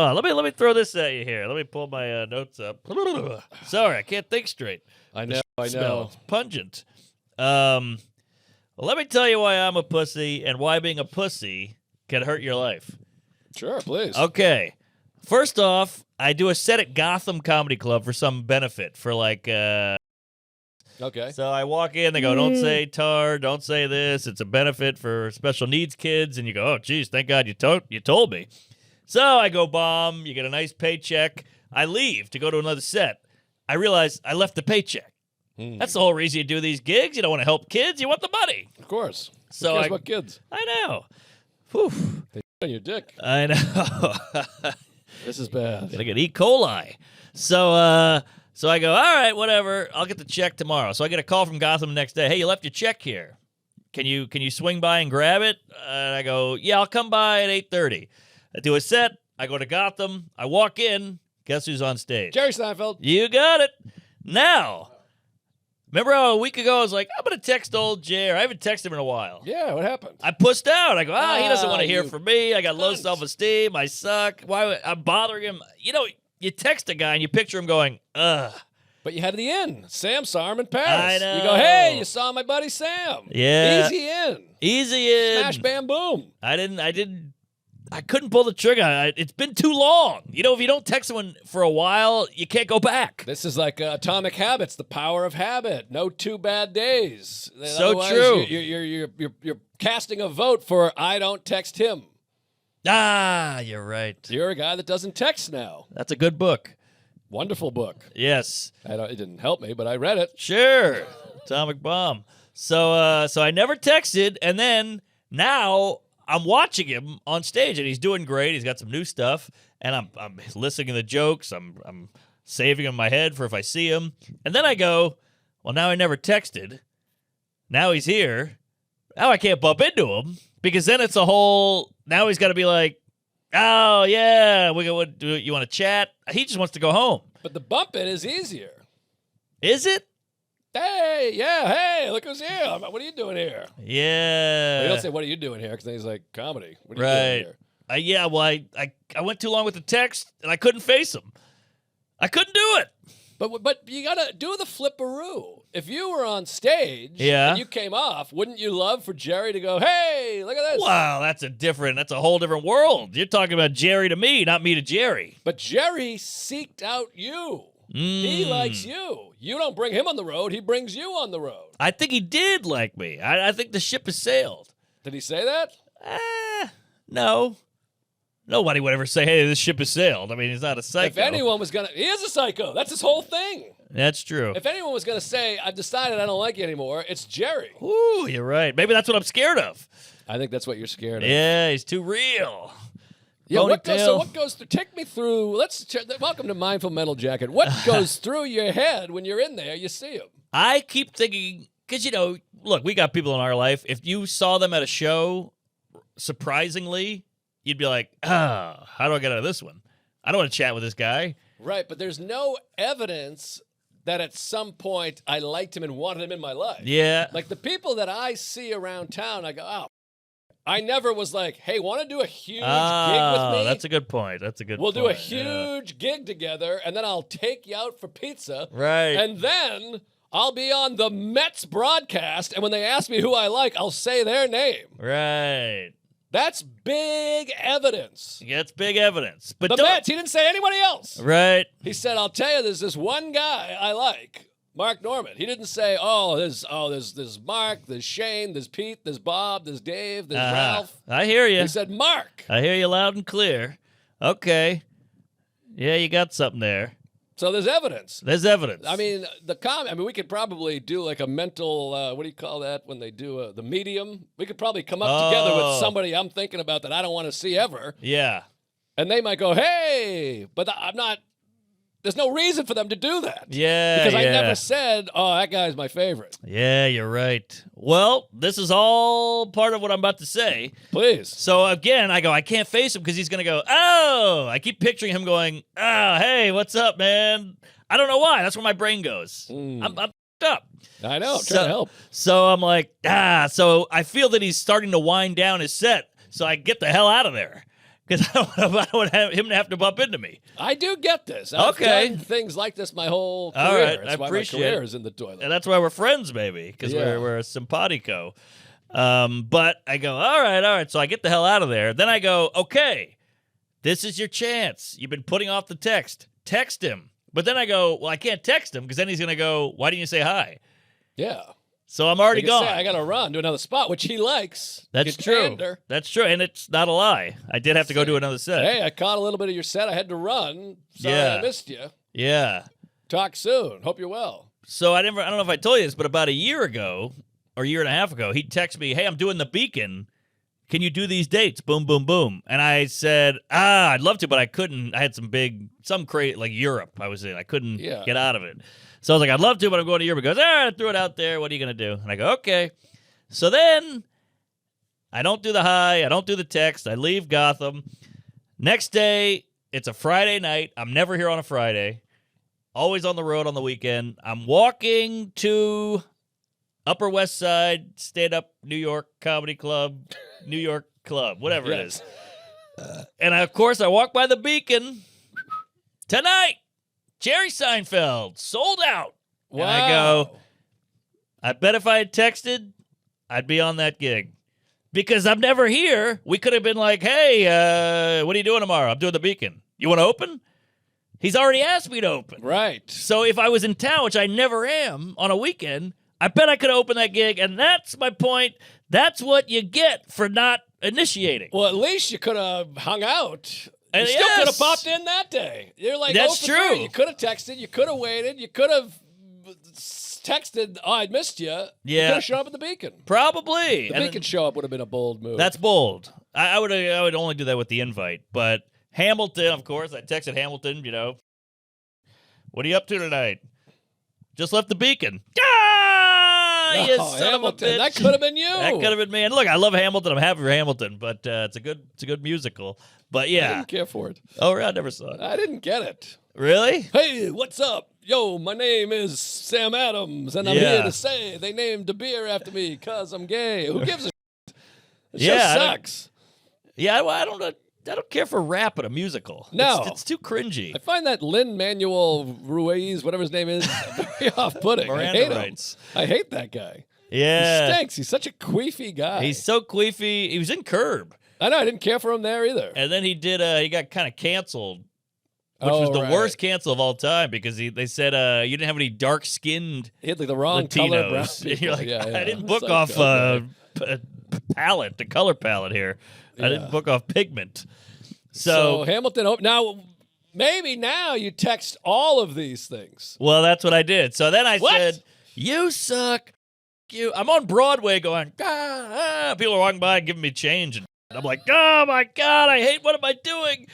Let me throw this at you here. Let me pull my notes up. Sorry, I can't think straight. I know. It's pungent. Well, let me tell you why I'm a pussy and why being a pussy can hurt your life. Sure, please. Okay. First off, I do a set at Gotham Comedy Club for some benefit for Okay. So I walk in, they go, don't say tar, don't say this. It's a benefit for special needs kids. And you go, oh, geez, thank God you told me. So I go bomb, you get a nice paycheck. I leave to go to another set. I realize I left the paycheck. That's the whole reason you do these gigs. You don't want to help kids. You want the money. Of course. So Who cares about kids? I know. Whew. They on your dick. I know. This is bad. Gonna get E. coli. So I go, all right, whatever. I'll get the check tomorrow. So I get a call from Gotham the next day. Hey, you left your check here. Can you swing by and grab it? And I go, yeah, I'll come by at 8:30. I do a set. I go to Gotham. I walk in. Guess who's on stage? Jerry Seinfeld. You got it. Now, remember how a week ago I was like, I'm going to text old Jer. I haven't texted him in a while. Yeah, what happened? I pushed out. I go, he doesn't want to hear you from me. I got low cunt. self-esteem. I suck. I'm bothering him. You know, you text a guy and you picture him going, ugh. But you had the in. Sam saw him in Paris. I know. You go, hey, you saw my buddy Sam. Yeah. Easy in. Easy in. Smash, bam, boom. I couldn't pull the trigger. It's been too long. You know, if you don't text someone for a while, you can't go back. This is like Atomic Habits, the power of habit. No 2 bad days. So Otherwise, true. You're casting a vote for I don't text him. Ah, you're right. You're a guy that doesn't text now. That's a good book. Wonderful book. Yes. It didn't help me, but I read it. Sure. Atomic Bomb. So I never texted, and then now I'm watching him on stage, and he's doing great. He's got some new stuff, and I'm listening to the jokes. I'm saving them in my head for if I see him. And then I go, well, now I never texted. Now he's here. Now I can't bump into him because then it's a whole. Now he's got to be like, oh yeah, you want to chat? He just wants to go home. But the bump it is easier. Is it? Hey, look who's here. What are you doing here? Yeah. Well, you don't say, what are you doing here? Because then he's like, comedy. What are you doing here? Yeah, well, I went too long with the text, and I couldn't face him. I couldn't do it. But you got to do the flipperoo. If you were on stage Yeah. and you came off, wouldn't you love for Jerry to go, hey, look at this? Wow, that's a whole different world. You're talking about Jerry to me, not me to Jerry. But Jerry seeked out you. He likes you. You don't bring him on the road. He brings you on the road. I think he did like me. I think the ship has sailed. Did he say that? No. Nobody would ever say, hey, this ship has sailed. I mean, he's not a psycho. If anyone was going to... He is a psycho. That's his whole thing. That's true. If anyone was going to say, I've decided I don't like you anymore, it's Jerry. Ooh, you're right. Maybe that's what I'm scared of. I think that's what you're scared of. Yeah, he's too real. Yeah, what Ponytail. goes through? Take me through. Welcome to Mindful Metal Jacket. What goes through your head when you're in there? You see him. I keep thinking, because, look, we got people in our life. If you saw them at a show, surprisingly, you'd be like, how do I get out of this one? I don't want to chat with this guy. Right, but there's no evidence that at some point I liked him and wanted him in my life. Yeah. Like the people that I see around town, I go, oh. I never was like, hey, want to do a huge gig with me? That's a good point. We'll do a huge gig together, and then I'll take you out for pizza. Right. And then I'll be on the Mets broadcast, and when they ask me who I like, I'll say their name. Right. That's big evidence. Yeah, it's big evidence. But the Mets, he didn't say anybody else. Right. He said, I'll tell you, there's this one guy I like. Mark Norman. He didn't say, there's Mark, there's Shane, there's Pete, there's Bob, there's Dave, there's Ralph. I hear you. He said, Mark. I hear you loud and clear. Okay. Yeah, you got something there. So there's evidence. There's evidence. I mean, we could probably do like a mental, what do you call that when they do the medium? We could probably come up together with somebody I'm thinking about that I don't want to see ever. Yeah. And they might go, hey, but I'm not. There's no reason for them to do that. Yeah, because I never said, oh, that guy's my favorite. Yeah, you're right. Well, this is all part of what I'm about to say. Please. So, again, I go, I can't face him because he's going to go, oh. I keep picturing him going, oh, hey, what's up, man? I don't know why. That's where my brain goes. I'm up. I know. I'm trying to help. So I'm like, So I feel that he's starting to wind down his set. So I get the hell out of there. because I don't want him to have to bump into me. I do get this. I've Okay. done things like this my whole career. All right, That's I why appreciate my career it. is in the toilet. And that's why we're friends, baby, because Yeah. we're simpatico. But I go, all right. So I get the hell out of there. Then I go, okay, this is your chance. You've been putting off the text. Text him. But then I go, well, I can't text him because then he's going to go, why didn't you say hi? Yeah. So I'm already You can gone. say, I got to run to another spot, which he likes. That's Get true. Gander. That's true. And it's not a lie. I did have to go do another set. Hey, I caught a little bit of your set. I had to run. Sorry Yeah. I missed you. Yeah. Talk soon. Hope you're well. So I don't know if I told you this, but about a year ago or a year and a half ago, he texted me, hey, I'm doing the Beacon. Can you do these dates? Boom, boom, boom. And I said, I'd love to, but I couldn't. I had some crazy, like Europe I was in. I couldn't get out of it. So I was like, I'd love to, but I'm going to Europe. He goes, I threw it out there. What are you going to do? And I go, okay. So then I don't do the hi. I don't do the text. I leave Gotham. Next day, it's a Friday night. I'm never here on a Friday. Always on the road on the weekend. I'm walking to Upper West Side, stand-up New York Comedy Club, New York Club, whatever it is. And of course, I walk by the Beacon. Tonight, Jerry Seinfeld, sold out. Wow. And I go, I bet if I had texted, I'd be on that gig. Because I'm never here. We could have been like, hey, what are you doing tomorrow? I'm doing the Beacon. You want to open? He's already asked me to open. Right. So if I was in town, which I never am, on a weekend, I bet I could open that gig. And that's my point. That's what you get for not initiating. Well, at least you could have hung out. You And still could have yes. popped in that day. You're like, That's 0 for 3. true. You could have texted. You could have waited. You could have texted, I missed you. You Yeah. could have shown up at the Beacon. Probably. The And Beacon show up would have been a bold move. that's bold. I would only do that with the invite. But Hamilton, of course, I texted Hamilton, what are you up to tonight? Just left the Beacon. You son of a Hamilton. bitch. That could have been you. That could have been me. And look, I love Hamilton. I'm happy for Hamilton, but it's a good musical. But I yeah. didn't care for it. Oh, I never saw it. I didn't get it. Really? Hey, what's up? Yo, my name is Sam Adams, and I'm Yeah. here to say they named a beer after me because I'm gay. Who gives a shit? It Yeah, I just don't- sucks. Yeah, I don't care for rap in a musical. No. It's too cringy. I find that Lin-Manuel Ruiz, whatever his name is, very off-putting. I Miranda hate rights. him. I hate that guy. Yeah. He stinks. He's such a queefy guy. He's so queefy. He was in Curb. I know. I didn't care for him there either. And then he got kind of canceled, which was the right. worst cancel of all time because they said you didn't have any dark-skinned He had like the wrong color brown Latinos. people. You're like, yeah, I didn't It's book like, off okay. the color palette here. I Yeah. didn't book off pigment. So So, Hamilton. Now, maybe now you text all of these things. well, that's what I did. So then I What? said, you suck. You. I'm on Broadway going, people are walking by and giving me change. And I'm like, oh my God, I hate, what am I doing?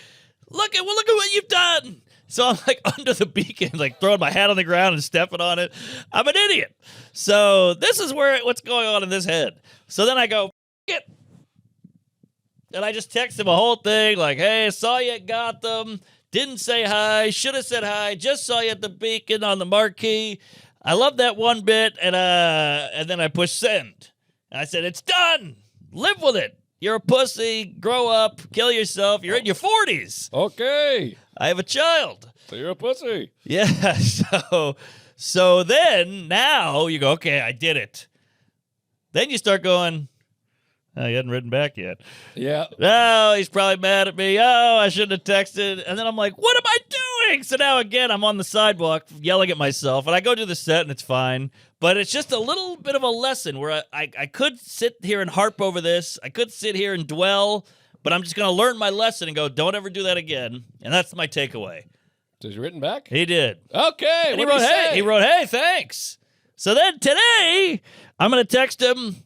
Look at what you've done. So I'm like under the Beacon, like throwing my hat on the ground and stepping on it. I'm an idiot. So this is what's going on in this head. So then I go, it. And I just text him a whole thing like, hey, saw you at Gotham. Didn't say hi. Should have said hi. Just saw you at the Beacon on the marquee. I love that one bit. And then I pushed send. And I said, it's done. Live with it. You're a pussy. Grow up. Kill yourself. You're in your 40s. Okay. I have a child. So you're a pussy. Yeah. So then now you go, okay, I did it. Then you start going, oh, he hadn't written back yet. Yeah. Oh, he's probably mad at me. Oh, I shouldn't have texted. And then I'm like, what am I doing? So now again, I'm on the sidewalk yelling at myself. And I go do the set and it's fine. But it's just a little bit of a lesson where I could sit here and harp over this. I could sit here and dwell. But I'm just going to learn my lesson and go, don't ever do that again. And that's my takeaway. So he's written back? He did. Okay. And What did he say? he wrote, hey, thanks. So then today, I'm going to text him,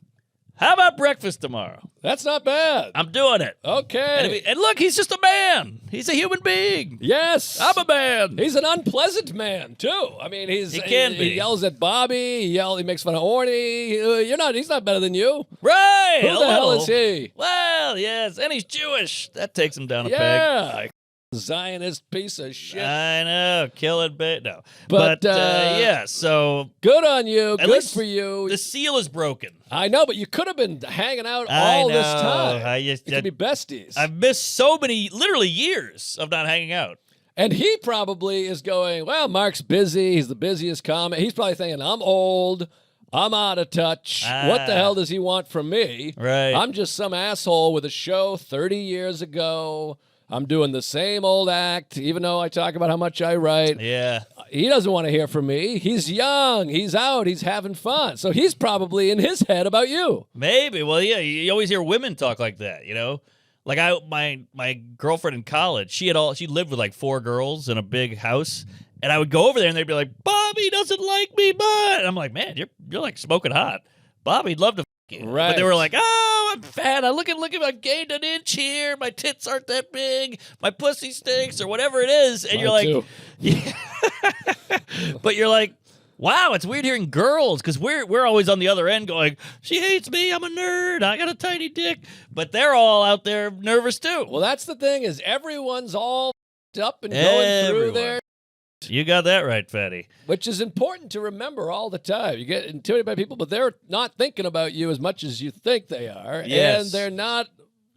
how about breakfast tomorrow? That's not bad. I'm doing it. Okay. And look, he's just a man. He's a human being. Yes. I'm a man. He's an unpleasant man, too. I mean, he can be. He yells at Bobby. He makes fun of Orny. He's not better than you. Right. Who the hell is he? Well, yes. And he's Jewish. That takes him down a peg. Yeah. Zionist piece of shit. I know, killing bit. No, But, yeah. So Good on you. At Good least for you. the seal is broken. I know, but you could have been hanging out I all know. this time. I You could be besties. I've missed so many, literally years of not hanging out. And he probably is going, well, Mark's busy. He's the busiest comic. He's probably thinking, I'm old. I'm out of touch. What the hell does he want from me? Right. I'm just some asshole with a show 30 years ago. I'm doing the same old act, even though I talk about how much I write. Yeah. He doesn't want to hear from me. He's young. He's out. He's having fun. So he's probably in his head about you. Maybe. Well, yeah. You always hear women talk like that. You know, like my girlfriend in college. She lived with like 4 girls in a big house, and I would go over there and they'd be like, "Bobby doesn't like me, but," and I'm like, "Man, you're like smoking hot. Bobby'd love to." Right. But they were like, "Oh, I'm fat. I look at I gained an inch here. My tits aren't that big. My pussy stinks," or whatever it is. And you're like, too. yeah. But you're like, wow, it's weird hearing girls because we're always on the other end going, "She hates me. I'm a nerd. I got a tiny dick." But they're all out there nervous too. Well, that's the thing is everyone's all up and going through Everyone. there. You got that right, Fatty. Which is important to remember all the time. You get intimidated by people, but they're not thinking about you as much as you think they are. Yes. And they're not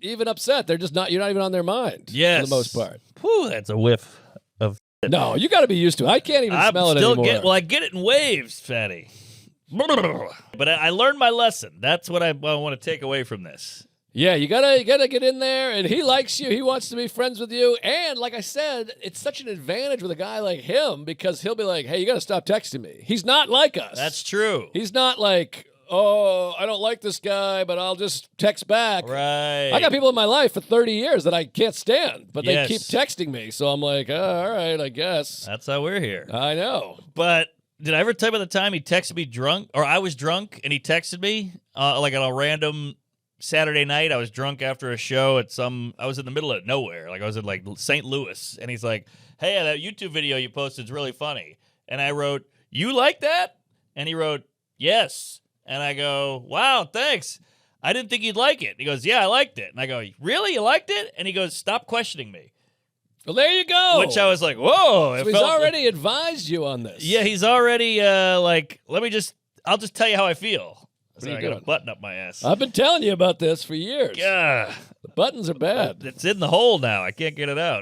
even upset. They're just not, you're not even on their mind. Yes. For the most part. Whew, that's a whiff of. No, you got to be used to it. I can't even smell it anymore. I get it in waves, Fatty. But I learned my lesson. That's what I want to take away from this. Yeah, you gotta get in there, and he likes you. He wants to be friends with you, and like I said, it's such an advantage with a guy like him because he'll be like, "Hey, you gotta stop texting me." He's not like us. That's true. He's not like, "Oh, I don't like this guy, but I'll just text back." Right. I got people in my life for 30 years that I can't stand, but they Yes. keep texting me, so I'm like, "Oh, all right, I guess." That's how we're here. I know. But did I ever tell you about the time he texted me drunk, or I was drunk and he texted me like on a random Saturday night? I was drunk after a show I was in the middle of nowhere. Like I was in like St. Louis, and he's like, "Hey, that YouTube video you posted is really funny." And I wrote, "You like that?" And he wrote, "Yes." And I go, "Wow, thanks. I didn't think you'd like it." He goes, "Yeah, I liked it." And I go, "Really? You liked it?" And he goes, "Stop questioning me." Well, there you go. Which I was like, whoa. So he's already advised you on this. Yeah, he's already like, I'll just tell you how I feel. What are you I got a doing? button up my ass. I've been telling you about this for years. Yeah. The buttons are bad. It's in the hole now. I can't get it out.